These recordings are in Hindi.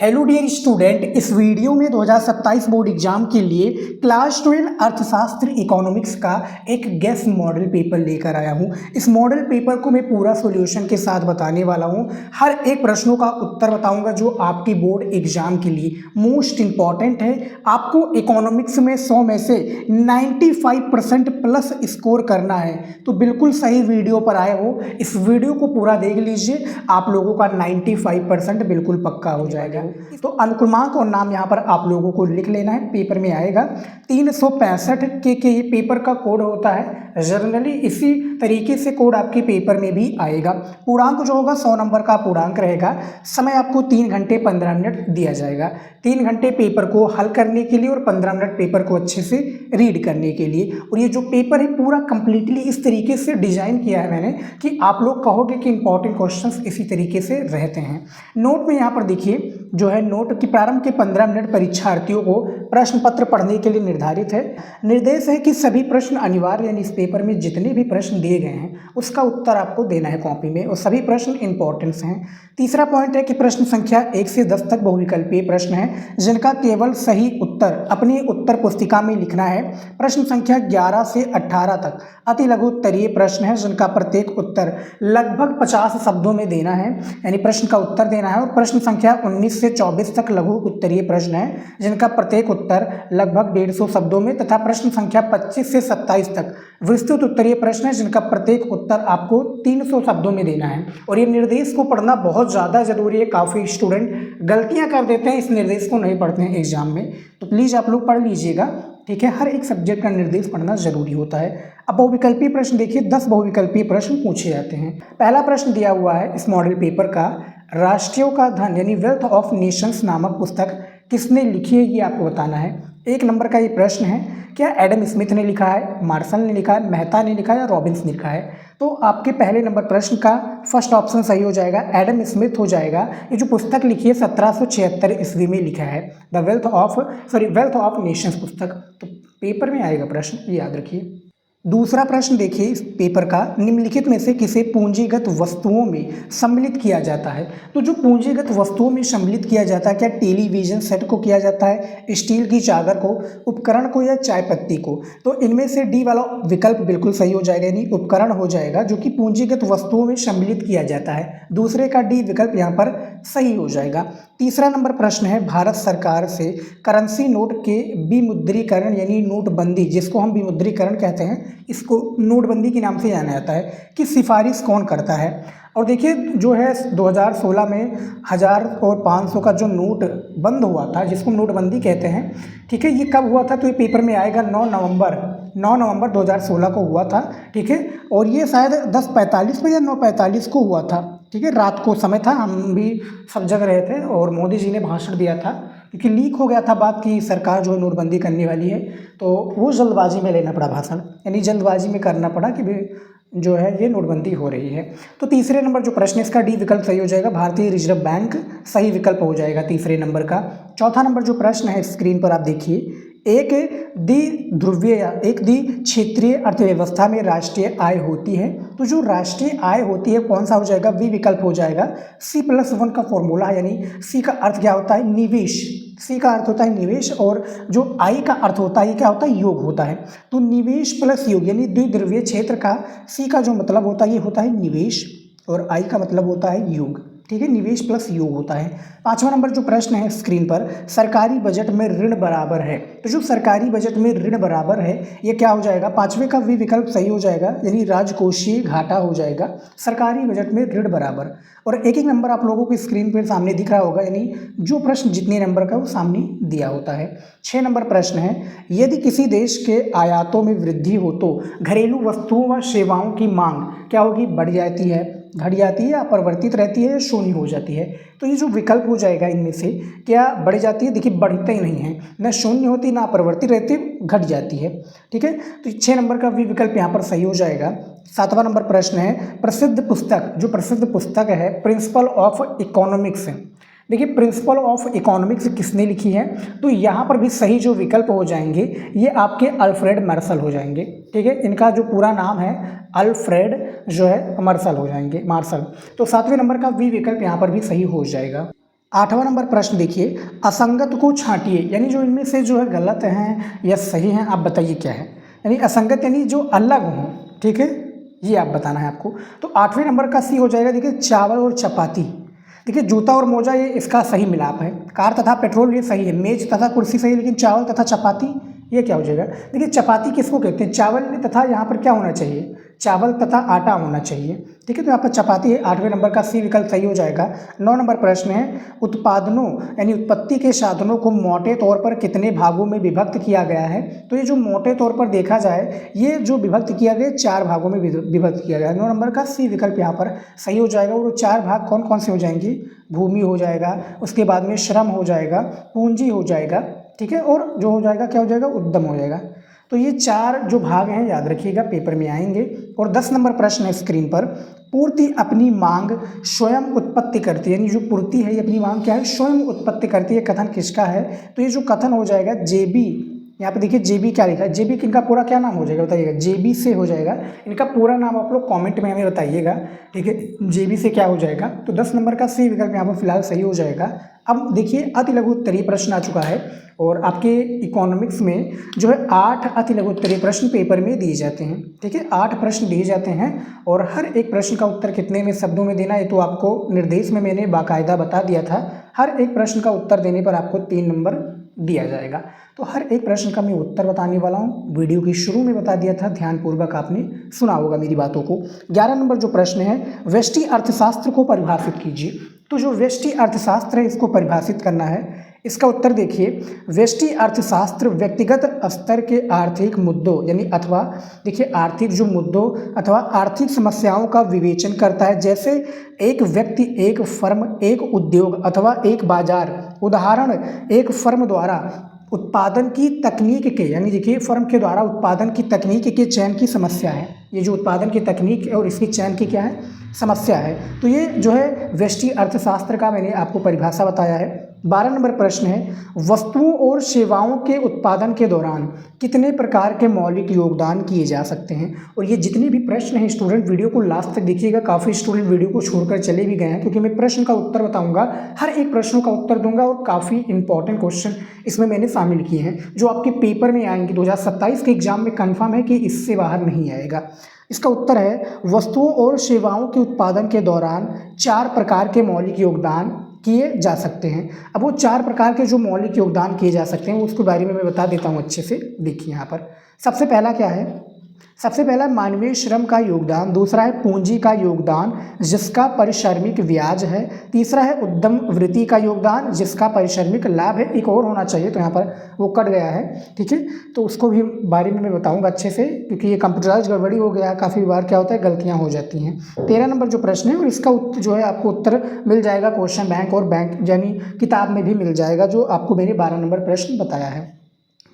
हेलो डियर स्टूडेंट, इस वीडियो में 2027 बोर्ड एग्जाम के लिए क्लास 12 अर्थशास्त्र इकोनॉमिक्स का एक गेस मॉडल पेपर लेकर आया हूं। इस मॉडल पेपर को मैं पूरा सॉल्यूशन के साथ बताने वाला हूं। हर एक प्रश्नों का उत्तर बताऊंगा जो आपकी बोर्ड एग्जाम के लिए मोस्ट इंपॉर्टेंट है। आपको इकोनॉमिक्स में 100 में से 95% प्लस स्कोर करना है, तो बिल्कुल सही वीडियो पर आए हो। इस वीडियो को पूरा देख लीजिए, आप लोगों का 95% बिल्कुल पक्का हो जाएगा। तो अनुक्रमांक और नाम यहाँ पर आप लोगों को लिख लेना है, पेपर में आएगा। 365 के ये पेपर का कोड होता है। जनरली इसी तरीके से कोड आपके पेपर में भी आएगा। पूर्णांक जो होगा 100 नंबर का पूर्णांक रहेगा। समय आपको 3 घंटे 15 मिनट दिया जाएगा। 3 घंटे पेपर को हल करने के लिए और 15 मिनट पेपर को अच्छे से रीड करने के लिए। और ये जो पेपर है पूरा कंप्लीटली इस तरीके से डिजाइन किया है मैंने कि आप लोग कहोगे कि इंपॉर्टेंट क्वेश्चंस इसी तरीके से रहते हैं। नोट में यहाँ पर देखिए जो है, नोट की प्रारंभ के 15 मिनट परीक्षार्थियों को प्रश्न पत्र पढ़ने के लिए निर्धारित है। निर्देश है कि सभी प्रश्न अनिवार्य, यानी इस पेपर में जितने भी प्रश्न दिए गए हैं उसका उत्तर आपको देना है कॉपी में, और सभी प्रश्न इंपॉर्टेंस हैं। तीसरा पॉइंट है कि प्रश्न संख्या 1 से 10 तक बहुविकल्पीय प्रश्न है, जिनका केवल सही उत्तर अपनी उत्तर पुस्तिका में लिखना है। प्रश्न संख्या 11 से 18 तक अति लघु उत्तरीय प्रश्न है, जिनका प्रत्येक उत्तर लगभग 50 शब्दों में देना है, यानी प्रश्न का उत्तर देना है। और प्रश्न संख्या 19 से 24 तक लघु उत्तरीय प्रश्न है, जिनका प्रत्येक उत्तर लगभग 150 शब्दों में, तथा प्रश्न संख्या 25 से 27 तक विस्तृत उत्तरीय प्रश्न है, जिनका प्रत्येक उत्तर आपको 300 शब्दों में देना है। और ये निर्देश को पढ़ना बहुत ज़्यादा जरूरी है। काफ़ी स्टूडेंट गलतियां कर देते हैं, इस निर्देश को नहीं पढ़ते हैं एग्जाम में, तो प्लीज़ आप लोग पढ़ लीजिएगा, ठीक है। हर एक सब्जेक्ट का निर्देश पढ़ना जरूरी होता है। अब बहुविकल्पीय प्रश्न देखिए, 10 बहुविकल्पीय प्रश्न पूछे जाते हैं। पहला प्रश्न दिया हुआ है इस मॉडल पेपर का, राष्ट्रों का धन यानी वेल्थ ऑफ नेशंस नामक पुस्तक किसने लिखी है, ये आपको बताना है। 1 नंबर का ये प्रश्न है, क्या एडम स्मिथ ने लिखा है, मार्शल ने लिखा है, मेहता ने लिखा है या रॉबिन्स ने लिखा है। तो आपके पहले नंबर प्रश्न का फर्स्ट ऑप्शन सही हो जाएगा, एडम स्मिथ हो जाएगा। ये जो पुस्तक लिखी है 1776 ईस्वी में लिखा है, द वेल्थ ऑफ नेशंस पुस्तक। तो पेपर में आएगा प्रश्न, याद रखिए। दूसरा प्रश्न देखिए इस पेपर का, निम्नलिखित में से किसे पूंजीगत वस्तुओं में सम्मिलित किया जाता है। तो जो पूंजीगत वस्तुओं में सम्मिलित किया जाता है, क्या टेलीविजन सेट को किया जाता है, स्टील की चादर को, उपकरण को, या चाय पत्ती को। तो इनमें से डी वाला विकल्प बिल्कुल सही हो जाएगा, यानी उपकरण हो जाएगा, जो कि पूंजीगत वस्तुओं में सम्मिलित किया जाता है। दूसरे का डी विकल्प यहाँ पर सही हो जाएगा। तीसरा नंबर प्रश्न है, भारत सरकार से करेंसी नोट के विमुद्रीकरण यानी नोटबंदी, जिसको हम विमुद्रीकरण कहते हैं, इसको नोटबंदी के नाम से जाना जाता है, कि सिफारिश कौन करता है। और देखिए जो है 2016 में 1000 और 500 का जो नोट बंद हुआ था, जिसको नोटबंदी कहते हैं, ठीक है, ये कब हुआ था, तो ये पेपर में आएगा 9 नवंबर 2016 को हुआ था, ठीक है। और ये शायद 10:45 या 9:45 को हुआ था, ठीक है, रात को समय था, हम भी सब जग रहे थे और मोदी जी ने भाषण दिया था, क्योंकि लीक हो गया था बात की सरकार जो है नोटबंदी करने वाली है, तो वो जल्दबाजी में लेना पड़ा भाषण, यानी जल्दबाजी में करना पड़ा कि जो है ये नोटबंदी हो रही है। तो तीसरे नंबर जो प्रश्न है इसका डी विकल्प सही हो जाएगा, भारतीय रिजर्व बैंक सही विकल्प हो जाएगा तीसरे नंबर का। चौथा नंबर जो प्रश्न है स्क्रीन पर आप देखिए, एक द्विध्रुवीय या एक द्विक्षेत्रीय अर्थव्यवस्था में राष्ट्रीय आय होती है। तो जो राष्ट्रीय आय होती है कौन सा हो जाएगा, वी विकल्प हो जाएगा। C+1 का फॉर्मूला, यानी सी का अर्थ क्या होता है, निवेश। सी का अर्थ होता है निवेश, और जो आई का अर्थ होता है ये क्या होता है, योग होता है। तो निवेश प्लस योग, यानी द्विध्रुवीय क्षेत्र का सी का जो मतलब होता है ये होता है निवेश, और आई का मतलब होता है योग, ठीक है, निवेश प्लस योग होता है। पांचवा नंबर जो प्रश्न है स्क्रीन पर, सरकारी बजट में ऋण बराबर है। तो जो सरकारी बजट में ऋण बराबर है ये क्या हो जाएगा, पांचवे का वी विकल्प सही हो जाएगा, यानी राजकोषीय घाटा हो जाएगा, सरकारी बजट में ऋण बराबर। और एक एक नंबर आप लोगों को स्क्रीन पर सामने दिख रहा होगा, यानी जो प्रश्न जितने नंबर का वो सामने दिया होता है। 6 नंबर प्रश्न है, यदि किसी देश के आयातों में वृद्धि हो तो घरेलू वस्तुओं व सेवाओं की मांग क्या होगी, बढ़ जाती है, घट जाती है, या परिवर्तित रहती है, या शून्य हो जाती है। तो ये जो विकल्प हो जाएगा इनमें से क्या बढ़ जाती है, देखिए बढ़ता ही नहीं है, ना शून्य होती ना परिवर्तित रहती, घट जाती है, ठीक है। तो 6 नंबर का भी विकल्प यहाँ पर सही हो जाएगा। 7वां नंबर प्रश्न है, प्रसिद्ध पुस्तक है प्रिंसिपल ऑफ इकोनॉमिक्स। देखिए प्रिंसिपल ऑफ इकोनॉमिक्स किसने लिखी है, तो यहाँ पर भी सही जो विकल्प हो जाएंगे ये आपके अल्फ्रेड मार्शल हो जाएंगे, ठीक है। इनका जो पूरा नाम है अल्फ्रेड जो है मार्शल हो जाएंगे, मार्शल। तो 7वें नंबर का वी विकल्प यहाँ पर भी सही हो जाएगा। 8वां नंबर प्रश्न देखिए, असंगत को छांटिए, यानी जो इनमें से जो है गलत हैं या सही हैं आप बताइए क्या है। यानी असंगत यानी जो अलग हों, ठीक है, ये आप बताना है आपको। तो 8वें नंबर का सी हो जाएगा, देखिए चावल और चपाती। देखिए जूता और मोजा ये इसका सही मिलाप है, कार तथा पेट्रोल ये सही है, मेज तथा कुर्सी सही है, लेकिन चावल तथा चपाती ये क्या हो जाएगा। देखिए चपाती किसको कहते हैं, चावल तथा यहाँ पर क्या होना चाहिए, चावल तथा आटा होना चाहिए, ठीक है। तो यहाँ पर चपाती है, 8वें नंबर का सी विकल्प सही हो जाएगा। 9 नंबर प्रश्न है, उत्पादनों यानी उत्पत्ति के साधनों को मोटे तौर पर कितने भागों में विभक्त किया गया है। तो ये जो मोटे तौर पर देखा जाए, ये जो विभक्त किया गया 4 भागों में विभक्त किया गया है। 9 नंबर का सी विकल्प यहाँ पर सही हो जाएगा। और 4 भाग कौन कौन से हो जाएंगे, भूमि हो जाएगा, उसके बाद में श्रम हो जाएगा, पूंजी हो जाएगा, ठीक है, और जो हो जाएगा क्या हो जाएगा, उद्यम हो जाएगा। तो ये 4 जो भाग हैं याद रखिएगा, पेपर में आएंगे। और 10 नंबर प्रश्न है स्क्रीन पर, पूर्ति अपनी मांग स्वयं उत्पत्ति करती है, यानी जो पूर्ति है ये अपनी मांग क्या है, स्वयं उत्पत्ति करती है, कथन किसका है। तो ये जो कथन हो जाएगा जेबी, यहाँ पे देखिए जेबी क्या लिखा है, जेबी इनका पूरा क्या नाम हो जाएगा बताइएगा, जेबी से हो जाएगा। इनका पूरा नाम आप लोग कमेंट में हमें बताइएगा, ठीक है, जेबी से क्या हो जाएगा। तो 10 नंबर का सी विकल्प यहाँ पर फिलहाल सही हो जाएगा। अब देखिए अति लघु उत्तरीय प्रश्न आ चुका है, और आपके इकोनॉमिक्स में जो है 8 अति लघु उत्तरीय प्रश्न पेपर में दिए जाते हैं, ठीक है, 8 प्रश्न दिए जाते हैं। और हर एक प्रश्न का उत्तर कितने में शब्दों में देना है तो आपको निर्देश में मैंने बाकायदा बता दिया था। हर एक प्रश्न का उत्तर देने पर आपको 3 नंबर दिया जाएगा। तो हर एक प्रश्न का मैं उत्तर बताने वाला हूँ, वीडियो की शुरू में बता दिया था, ध्यानपूर्वक आपने सुना होगा मेरी बातों को। 11 नंबर जो प्रश्न है, व्यष्टि अर्थशास्त्र को परिभाषित कीजिए। तो जो व्यष्टि अर्थशास्त्र है इसको परिभाषित करना है। इसका उत्तर देखिए, व्यष्टि अर्थशास्त्र व्यक्तिगत स्तर के आर्थिक मुद्दों यानी अथवा देखिए आर्थिक जो मुद्दों अथवा आर्थिक समस्याओं का विवेचन करता है, जैसे एक व्यक्ति, एक फर्म, एक उद्योग अथवा एक बाजार। उदाहरण, एक फर्म द्वारा उत्पादन की तकनीक के, यानी देखिए फर्म के द्वारा उत्पादन की तकनीक के चयन की समस्या है। ये जो उत्पादन की तकनीक है और इसकी चयन की क्या है, समस्या है। तो ये जो है व्यष्टि अर्थशास्त्र का मैंने आपको परिभाषा बताया है। 12 नंबर प्रश्न है, वस्तुओं और सेवाओं के उत्पादन के दौरान कितने प्रकार के मौलिक योगदान किए जा सकते हैं। और ये जितने भी प्रश्न हैं स्टूडेंट वीडियो को लास्ट तक देखिएगा, काफ़ी स्टूडेंट वीडियो को छोड़कर चले भी गए हैं, क्योंकि मैं प्रश्न का उत्तर बताऊंगा, हर एक प्रश्नों का उत्तर दूंगा, और काफ़ी इंपॉर्टेंट क्वेश्चन इसमें मैंने शामिल किए हैं जो आपके पेपर में आएंगे। 2027 के एग्जाम में कन्फर्म है कि इससे बाहर नहीं आएगा। इसका उत्तर है, वस्तुओं और सेवाओं के उत्पादन के दौरान 4 प्रकार के मौलिक योगदान किए जा सकते हैं। अब वो 4 प्रकार के जो मौलिक योगदान किए जा सकते हैं उसके बारे में मैं बता देता हूँ अच्छे से। देखिए यहाँ पर सबसे पहला क्या है, सबसे पहला मानवीय श्रम का योगदान, दूसरा है पूंजी का योगदान जिसका परिश्रमिक ब्याज है, तीसरा है उद्यम वृत्ति का योगदान जिसका परिश्रमिक लाभ है। एक और होना चाहिए, तो यहाँ पर वो कट गया है, ठीक है, तो उसको भी बारे में मैं बताऊंगा अच्छे से, क्योंकि ये कंप्यूटराइज गड़बड़ी हो गया है, काफ़ी बार क्या होता है गलतियाँ हो जाती हैं। 13 नंबर जो प्रश्न है, और इसका उत्तर जो है आपको उत्तर मिल जाएगा क्वेश्चन बैंक और बैंक यानी किताब में भी मिल जाएगा, जो आपको मैंने 12 नंबर प्रश्न बताया है,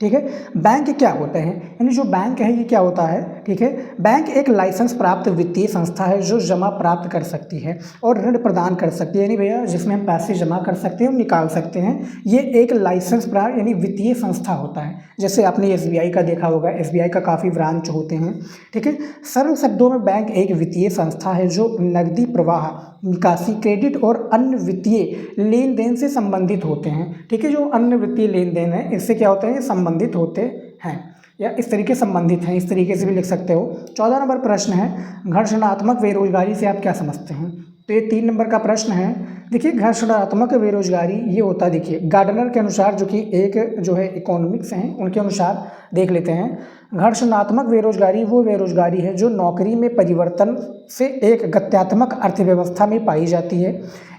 ठीक है। बैंक क्या होते हैं, यानी जो बैंक है ये क्या होता है, ठीक है। बैंक एक लाइसेंस प्राप्त वित्तीय संस्था है जो जमा प्राप्त कर सकती है और ऋण प्रदान कर सकती है, यानी भैया जिसमें हम पैसे जमा कर सकते हैं और निकाल सकते हैं। ये एक लाइसेंस प्राप्त यानी वित्तीय संस्था होता है। जैसे आपने SBI का देखा होगा, SBI का काफ़ी ब्रांच होते हैं, ठीक है। सरल शब्दों में बैंक एक वित्तीय संस्था है जो नकदी प्रवाह, निकासी, क्रेडिट और अन्य वित्तीय लेन देन से संबंधित होते हैं, ठीक है। जो अन्य वित्तीय लेन देन है इससे क्या होते हैं, संबंधित होते हैं, या इस तरीके संबंधित हैं, इस तरीके से भी लिख सकते हो। 14 नंबर प्रश्न है, घर्षणात्मक बेरोजगारी से आप क्या समझते हैं। तो ये 3 नंबर का प्रश्न है। देखिए घर्षणात्मक बेरोजगारी ये होता है, देखिए गार्डनर के अनुसार, जो कि एक जो है इकोनॉमिक्स हैं उनके अनुसार देख लेते हैं। घर्षणात्मक बेरोजगारी वो बेरोजगारी है जो नौकरी में परिवर्तन से एक गत्यात्मक अर्थव्यवस्था में पाई जाती है।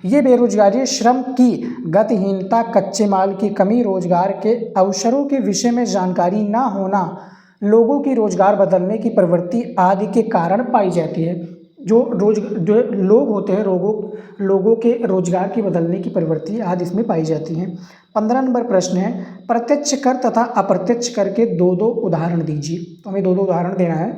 ये बेरोजगारी श्रम की गतिहीनता, कच्चे माल की कमी, रोजगार के अवसरों के विषय में जानकारी ना होना, लोगों की रोजगार बदलने की प्रवृत्ति आदि के कारण पाई जाती है। जो लोग होते हैं, लोगों के रोजगार की बदलने की प्रवृत्ति आदि इसमें पाई जाती हैं। 15 नंबर प्रश्न है, प्रत्यक्ष कर तथा अप्रत्यक्ष कर के 2 उदाहरण दीजिए। तो हमें 2 उदाहरण देना है।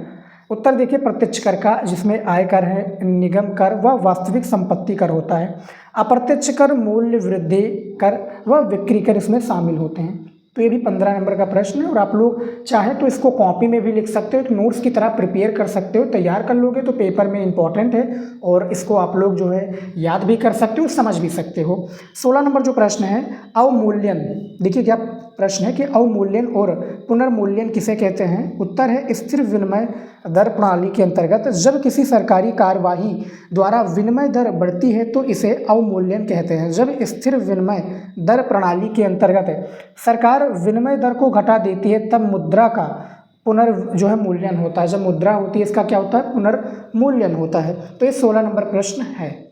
उत्तर देखिए, प्रत्यक्ष कर का जिसमें आयकर है, निगम कर व वास्तविक संपत्ति कर होता है। अप्रत्यक्ष कर, मूल्य वृद्धि कर व बिक्री कर इसमें शामिल होते हैं। तो ये भी 15 नंबर का प्रश्न है और आप लोग चाहे तो इसको कॉपी में भी लिख सकते हो, तो नोट्स की तरह प्रिपेयर कर सकते हो, तैयार कर लोगे तो पेपर में इंपॉर्टेंट है और इसको आप लोग जो है याद भी कर सकते हो, समझ भी सकते हो। 16 नंबर जो प्रश्न है, अवमूल्यन। देखिए क्या प्रश्न है कि अवमूल्यन और पुनर्मूल्यन किसे कहते हैं। उत्तर है स्थिर विनिमय दर प्रणाली के अंतर्गत जब किसी सरकारी कार्यवाही द्वारा विनिमय दर बढ़ती है तो इसे अवमूल्यन कहते हैं। जब स्थिर विनिमय दर प्रणाली के अंतर्गत सरकार विनिमय दर को घटा देती है तब मुद्रा का जो है मूल्यन होता है। जब मुद्रा होती है इसका क्या होता है, पुनर्मूल्यन होता है। तो ये 16 नंबर प्रश्न है।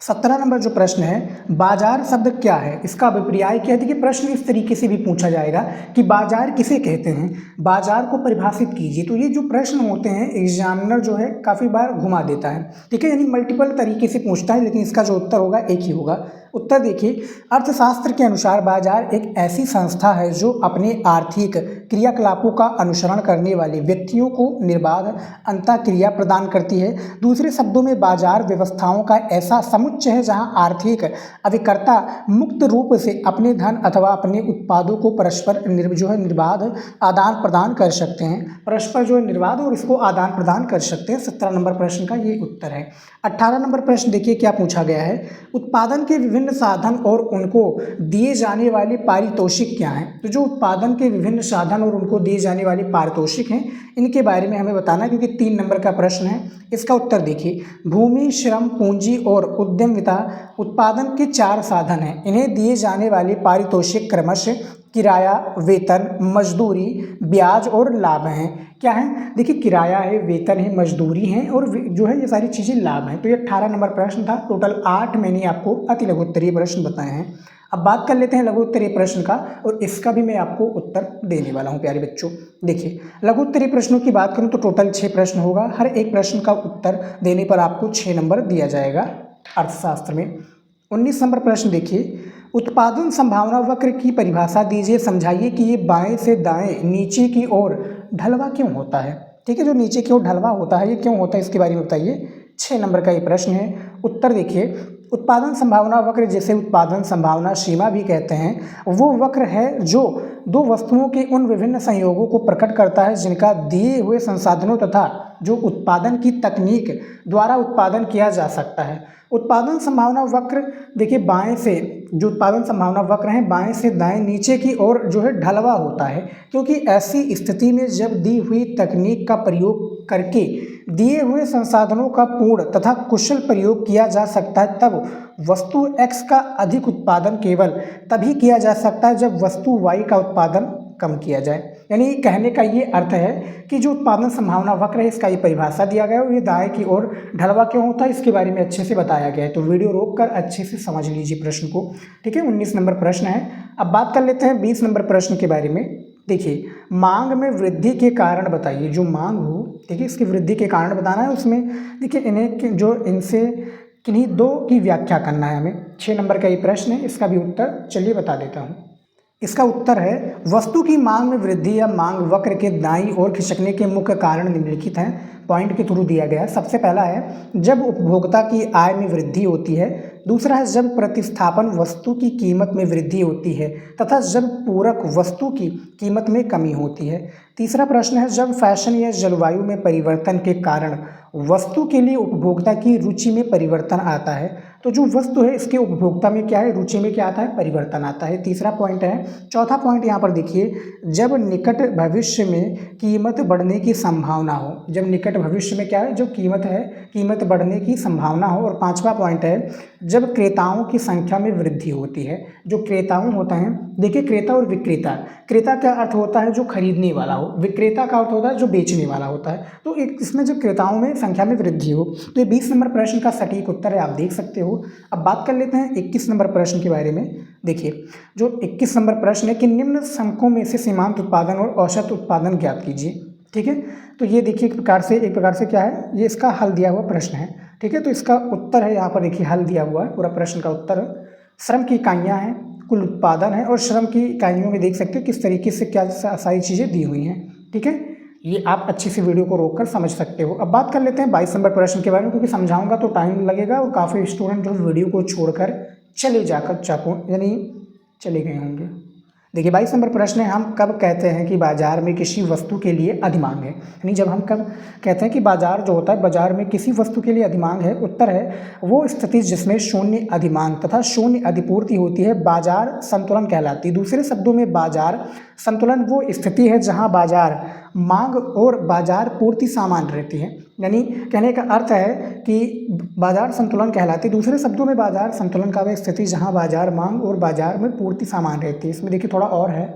17 नंबर जो प्रश्न है, बाजार शब्द क्या है, इसका अभिप्राय क्या है। देखिए प्रश्न इस तरीके से भी पूछा जाएगा कि बाजार किसे कहते हैं, बाजार को परिभाषित कीजिए। तो ये जो प्रश्न होते हैं एग्जामिनर जो है काफ़ी बार घुमा देता है, ठीक है, यानी मल्टीपल तरीके से पूछता है, लेकिन इसका जो उत्तर होगा एक ही होगा। उत्तर देखिए, अर्थशास्त्र के अनुसार बाजार एक ऐसी संस्था है जो अपने आर्थिक क्रियाकलापों का अनुसरण करने वाले व्यक्तियों को निर्बाध अंतःक्रिया प्रदान करती है। दूसरे शब्दों में बाजार व्यवस्थाओं का ऐसा समुच्चय है जहां आर्थिक अभिकर्ता मुक्त रूप से अपने धन अथवा अपने उत्पादों को परस्पर निर्बाध आदान प्रदान कर सकते हैं, परस्पर जो है निर्बाध और इसको आदान प्रदान कर सकते हैं। 17 नंबर प्रश्न का ये उत्तर है। 18 नंबर प्रश्न देखिए क्या पूछा गया है, उत्पादन के विभिन्न साधन और उनको दिए जाने वाले पारितोषिक क्या हैं। तो जो उत्पादन के विभिन्न साधन और उनको दिए जाने वाले पारितोषिक हैं इनके बारे में हमें बताना है, क्योंकि 3 नंबर का प्रश्न है। इसका उत्तर देखिए, भूमि, श्रम, पूंजी और उद्यमिता उत्पादन के 4 साधन हैं। इन्हें दिए जाने वाले पारितोषिक क्रमशः किराया, वेतन, मजदूरी, ब्याज और लाभ हैं। क्या है, देखिए किराया है, वेतन है, मजदूरी है और जो है ये सारी चीज़ें लाभ हैं। तो ये 18 नंबर प्रश्न था। टोटल 8 मैंने आपको अति लघु उत्तरीय प्रश्न बताए हैं। अब बात कर लेते हैं लघु उत्तरीय प्रश्न का, और इसका भी मैं आपको उत्तर देने वाला हूं प्यारे बच्चों। देखिए लघु उत्तरीय प्रश्नों की बात करूं तो टोटल 6 प्रश्न होगा। हर एक प्रश्न का उत्तर देने पर आपको 6 नंबर दिया जाएगा अर्थशास्त्र में। 19 नंबर प्रश्न देखिए, उत्पादन संभावना वक्र की परिभाषा दीजिए, समझाइए कि ये बाएं से दाएं नीचे की ओर ढलवा क्यों होता है। ठीक है, जो नीचे की ओर ढलवा होता है ये क्यों होता है इसके बारे में बताइए। 6 नंबर का ये प्रश्न है। उत्तर देखिए, उत्पादन संभावना वक्र, जिसे उत्पादन संभावना सीमा भी कहते हैं, वो वक्र है जो दो वस्तुओं के उन विभिन्न संयोगों को प्रकट करता है जिनका दिए हुए संसाधनों तथा जो उत्पादन की तकनीक द्वारा उत्पादन किया जा सकता है। उत्पादन संभावना वक्र देखिए बाएं से, जो उत्पादन संभावना वक्र है बाएं से दाएं नीचे की ओर जो है ढलवा होता है, क्योंकि ऐसी स्थिति में जब दी हुई तकनीक का प्रयोग करके दिए हुए संसाधनों का पूर्ण तथा कुशल प्रयोग किया जा सकता है, तब वस्तु X का अधिक उत्पादन केवल तभी किया जा सकता है जब वस्तु Y का उत्पादन कम किया जाए। यानी कहने का ये अर्थ है कि जो उत्पादन संभावना वक्र है इसका ये परिभाषा दिया गया है और ये दाएं की ओर ढलवा क्यों होता है इसके बारे में अच्छे से बताया गया है। तो वीडियो रोककर अच्छे से समझ लीजिए प्रश्न को। ठीक है, 19 नंबर प्रश्न है। अब बात कर लेते हैं 20 नंबर प्रश्न के बारे में। देखिए, मांग में वृद्धि के कारण बताइए। जो मांग हो, ठीक है, इसकी वृद्धि के कारण बताना है। उसमें देखिए इन्हें जो इनसे किन्हीं दो की व्याख्या करना है हमें। 6 नंबर का ये प्रश्न है, इसका भी उत्तर चलिए बता देता हूँ। इसका उत्तर है, वस्तु की मांग में वृद्धि या मांग वक्र के दाईं ओर खिसकने के मुख्य कारण निम्नलिखित हैं। पॉइंट के थ्रू दिया गया है। सबसे पहला है जब उपभोक्ता की आय में वृद्धि होती है। दूसरा है जब प्रतिस्थापन वस्तु की कीमत में वृद्धि होती है तथा जब पूरक वस्तु की कीमत में कमी होती है। तीसरा प्रश्न है जब फैशन या जलवायु में परिवर्तन के कारण वस्तु के लिए उपभोक्ता की रुचि में परिवर्तन आता है। तो जो वस्तु है इसके उपभोक्ता में क्या है, रुचि में क्या आता है, परिवर्तन आता है। तीसरा पॉइंट है। चौथा पॉइंट यहाँ पर देखिए, जब निकट भविष्य में कीमत बढ़ने की संभावना हो। जब निकट भविष्य में क्या है, जो कीमत है, कीमत बढ़ने की संभावना हो। और पांचवा पॉइंट है, जब क्रेताओं की संख्या में वृद्धि होती है। जो क्रेताओं होता है, देखिए क्रेता और विक्रेता। क्रेता का अर्थ होता है जो खरीदने वाला हो, विक्रेता का अर्थ होता है जो बेचने वाला होता है। तो एक इसमें जब क्रेताओं में संख्या में वृद्धि हो, तो ये 20 नंबर प्रश्न का सटीक उत्तर है, आप देख सकते हो। अब बात कर लेते हैं 21 नंबर प्रश्न के बारे में। देखिए, जो 21 नंबर प्रश्न है कि निम्न संकों में से सीमांत उत्पादन और औसत उत्पादन ज्ञात कीजिए। ठीक है, तो ये देखिए एक प्रकार से क्या है, ये इसका हल दिया हुआ प्रश्न है। ठीक है, तो इसका उत्तर है यहाँ पर देखिए हल दिया हुआ है, पूरा प्रश्न का उत्तर श्रम की इकाइयाँ हैं, कुल उत्पादन है और श्रम की इकाइयों में देख सकते हो किस तरीके से क्या सारी चीज़ें दी हुई हैं। ठीक है, ये आप अच्छे से वीडियो को रोककर समझ सकते हो। अब बात कर लेते हैं 22 नंबर प्रश्न के बारे में, क्योंकि समझाऊंगा तो टाइम लगेगा और काफ़ी स्टूडेंट जो वीडियो को छोड़कर चले गए होंगे। देखिए 22 नंबर प्रश्न है, हम कब कहते हैं कि बाजार में किसी वस्तु के लिए अधिमांग है, यानी जब हम कब कहते हैं कि बाजार जो होता है, बाजार में किसी वस्तु के लिए अधिमांग है। उत्तर है वो स्थिति जिसमें शून्य अधिमांग तथा शून्य अधिपूर्ति होती है, बाजार संतुलन कहलाती है। दूसरे शब्दों में बाजार संतुलन वो स्थिति है जहां बाजार मांग और बाजार पूर्ति समान रहती है, यानी कहने का अर्थ है कि बाजार संतुलन कहलाती है। दूसरे शब्दों में बाजार संतुलन का वह स्थिति जहां बाजार मांग और बाजार में पूर्ति समान रहती है। इसमें देखिए थोड़ा और है,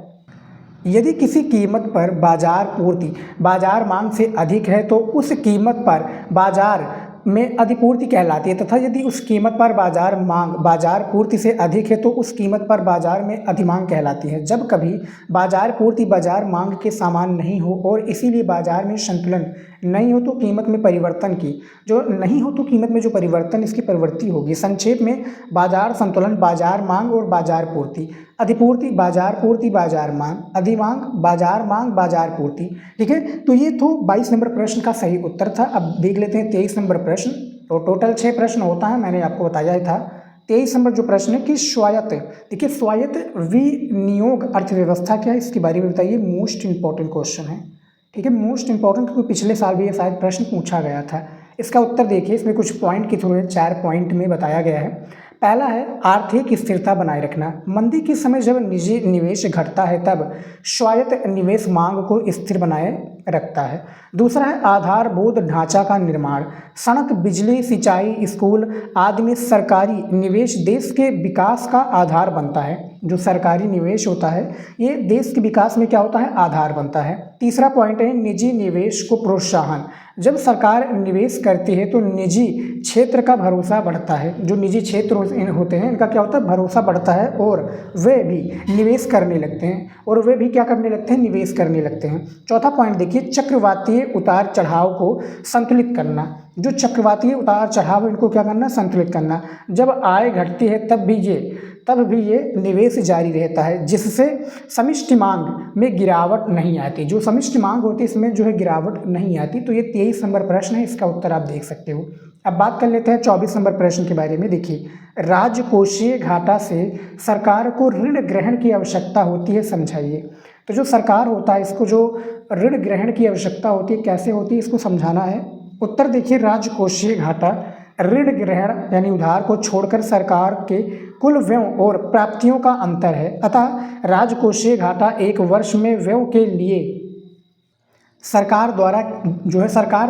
यदि किसी कीमत पर बाजार पूर्ति बाजार मांग से अधिक है तो उस कीमत पर बाजार में अधिपूर्ति कहलाती है, तथा यदि उस कीमत पर बाजार मांग बाजार पूर्ति से अधिक है तो उस कीमत पर बाजार में अधिमांग कहलाती है। जब कभी बाजार पूर्ति बाजार मांग के समान नहीं हो और इसीलिए बाजार में संतुलन नहीं हो तो कीमत में परिवर्तन की जो नहीं हो तो कीमत में जो परिवर्तन इसकी प्रवृत्ति होगी। संक्षेप में बाजार संतुलन बाजार मांग और बाजार पूर्ति, अधिपूर्ति बाजार पूर्ति बाजार मांग, अधिमांग बाजार मांग बाजार पूर्ति। ठीक है, तो ये तो 22 नंबर प्रश्न का सही उत्तर था। अब देख लेते हैं 23 नंबर प्रश्न। तो टोटल 6 प्रश्न होता है, मैंने आपको बताया ही था। 23 नंबर जो प्रश्न है कि स्वायत्त, देखिए स्वायत्त विनियोग अर्थव्यवस्था क्या है, इसके बारे में बताइए। मोस्ट इंपॉर्टेंट क्वेश्चन है, ठीक है, मोस्ट इंपॉर्टेंट, क्योंकि पिछले साल भी ये शायद प्रश्न पूछा गया था। इसका उत्तर देखिए, इसमें कुछ पॉइंट के थ्रू 4 पॉइंट में बताया गया है। पहला है आर्थिक स्थिरता बनाए रखना। मंदी के समय जब निजी निवेश घटता है तब स्वायत्त निवेश मांग को स्थिर बनाए रखता है। दूसरा है आधारभूत ढांचा का निर्माण। सड़क, बिजली, सिंचाई, स्कूल आदि में सरकारी निवेश देश के विकास का आधार बनता है। जो सरकारी निवेश होता है ये देश के विकास में क्या होता है, आधार बनता है। तीसरा पॉइंट है निजी निवेश को प्रोत्साहन। जब सरकार निवेश करती है तो निजी क्षेत्र का भरोसा बढ़ता है। जो निजी क्षेत्र होते हैं इनका क्या होता है, भरोसा बढ़ता है और वे भी निवेश करने लगते हैं, और वे भी क्या करने लगते हैं, निवेश करने लगते हैं। चौथा पॉइंट देखिए चक्रवातीय उतार चढ़ाव को संतुलित करना। जो चक्रवातीय उतार चढ़ाव इनको क्या करना, संतुलित करना। जब आय घटती है तब भी ये निवेश जारी रहता है, जिससे समष्टि मांग में गिरावट नहीं आती। जो समष्टि मांग होती है इसमें जो है गिरावट नहीं आती। तो ये 23 नंबर प्रश्न है, इसका उत्तर आप देख सकते हो। अब बात कर लेते हैं 24 नंबर प्रश्न के बारे में। देखिए राजकोषीय घाटा से सरकार को ऋण ग्रहण की आवश्यकता होती है, समझाइए। तो जो सरकार होता है इसको जो ऋण ग्रहण की आवश्यकता होती है, कैसे होती है, इसको समझाना है। उत्तर देखिए राजकोषीय घाटा ऋण ग्रहण यानी उधार को छोड़कर सरकार के कुल व्यय और प्राप्तियों का अंतर है। अतः राजकोषीय घाटा एक वर्ष में व्यय के लिए सरकार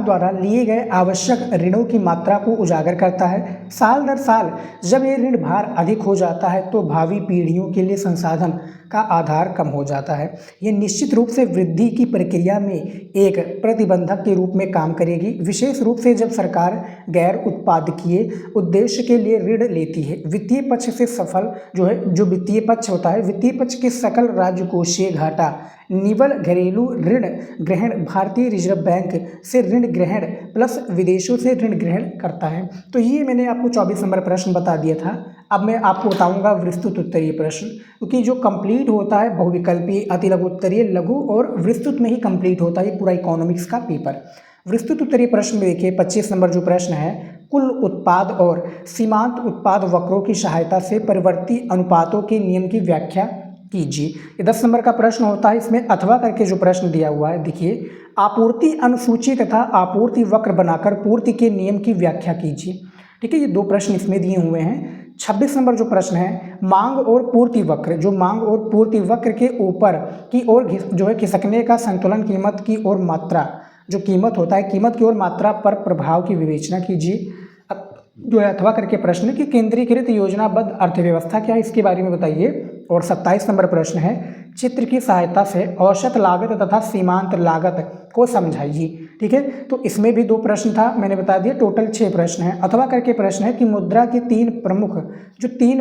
द्वारा लिए गए आवश्यक ऋणों की मात्रा को उजागर करता है। साल दर साल जब ये ऋण भार अधिक हो जाता है तो भावी पीढ़ियों के लिए संसाधन का आधार कम हो जाता है। ये निश्चित रूप से वृद्धि की प्रक्रिया में एक प्रतिबंधक के रूप में काम करेगी, विशेष रूप से जब सरकार गैर उत्पादकीय उद्देश्य के लिए ऋण लेती है। वित्तीय पक्ष से सफल जो वित्तीय पक्ष होता है, वित्तीय पक्ष के सकल राजकोषीय घाटा निवल घरेलू ऋण ग्रहण भारतीय रिजर्व बैंक से ऋण ग्रहण प्लस विदेशों से ऋण ग्रहण करता है। तो ये मैंने आपको 24 नंबर प्रश्न बता दिया था। अब मैं आपको बताऊंगा विस्तृत उत्तरीय प्रश्न, क्योंकि जो कंप्लीट होता है बहुविकल्पीय, अति लघु उत्तरीय, लघु और विस्तृत में ही कंप्लीट होता है ये पूरा इकोनॉमिक्स का पेपर। विस्तृत उत्तरीय प्रश्न में देखिए 25 नंबर जो प्रश्न है, कुल उत्पाद और सीमांत उत्पाद वक्रों की सहायता से परिवर्ती अनुपातों के नियम की व्याख्या कीजिए। ये 10 नंबर का प्रश्न होता है। इसमें अथवा करके जो प्रश्न दिया हुआ है, देखिए आपूर्ति अनुसूची तथा आपूर्ति वक्र बनाकर पूर्ति के नियम की व्याख्या कीजिए। ठीक है, ये 2 प्रश्न इसमें दिए हुए हैं। 26 नंबर जो प्रश्न है, मांग और पूर्ति वक्र। जो मांग और पूर्ति वक्र के ऊपर की ओर जो है खिसकने का संतुलन कीमत की ओर मात्रा, जो कीमत होता है कीमत की ओर मात्रा पर प्रभाव की विवेचना कीजिए। जो है अथवा करके प्रश्न कि केंद्रीकृत योजनाबद्ध अर्थव्यवस्था क्या है, इसके बारे में बताइए। और 27 नंबर प्रश्न है, चित्र की सहायता से औसत लागत तथा सीमांत लागत को समझाइए। ठीक है, तो इसमें भी 2 प्रश्न था, मैंने बता दिया। टोटल 6 प्रश्न हैं। अथवा करके प्रश्न है कि मुद्रा के 3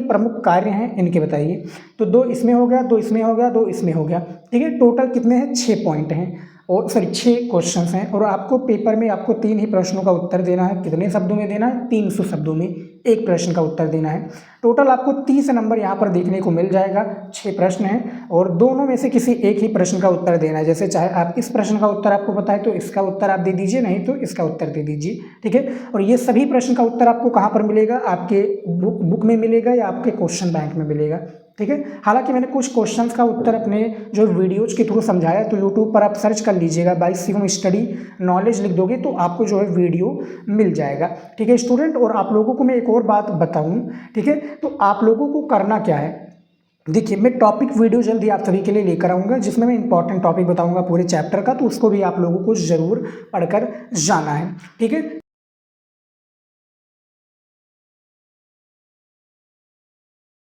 प्रमुख कार्य हैं, इनके बताइए। तो 2 इसमें हो गया, 2 इसमें हो गया, 2 इसमें हो गया। ठीक है, टोटल कितने हैं, 6 पॉइंट हैं और 6 क्वेश्चंस हैं। और आपको पेपर में आपको 3 ही प्रश्नों का उत्तर देना है। कितने शब्दों में देना है, 300 शब्दों में एक प्रश्न का उत्तर देना है। टोटल आपको 30 नंबर यहाँ पर देखने को मिल जाएगा। 6 प्रश्न हैं और दोनों में से किसी एक ही प्रश्न का उत्तर देना है। जैसे चाहे आप इस प्रश्न का उत्तर आपको पता है तो इसका उत्तर आप दे दीजिए, नहीं तो इसका उत्तर दे दीजिए। ठीक है, और ये सभी प्रश्न का उत्तर आपको कहाँ पर मिलेगा, आपके बुक में मिलेगा या आपके क्वेश्चन बैंक में मिलेगा। ठीक है। हालांकि मैंने कुछ क्वेश्चंस का उत्तर अपने जो वीडियोज के थ्रू समझाया, तो यूट्यूब पर आप सर्च कर लीजिएगा बाई शिवम स्टडी नॉलेज लिख दोगे तो आपको जो है वीडियो मिल जाएगा। ठीक है स्टूडेंट, और आप लोगों को मैं एक और बात बताऊं, ठीक है, तो आप लोगों को करना क्या है, देखिए मैं टॉपिक वीडियो जल्दी आप सभी के लिए लेकर आऊँगा जिसमें मैं इंपॉर्टेंट टॉपिक बताऊंगा पूरे चैप्टर का, तो उसको भी आप लोगों को ज़रूर पढ़कर जाना है। ठीक है।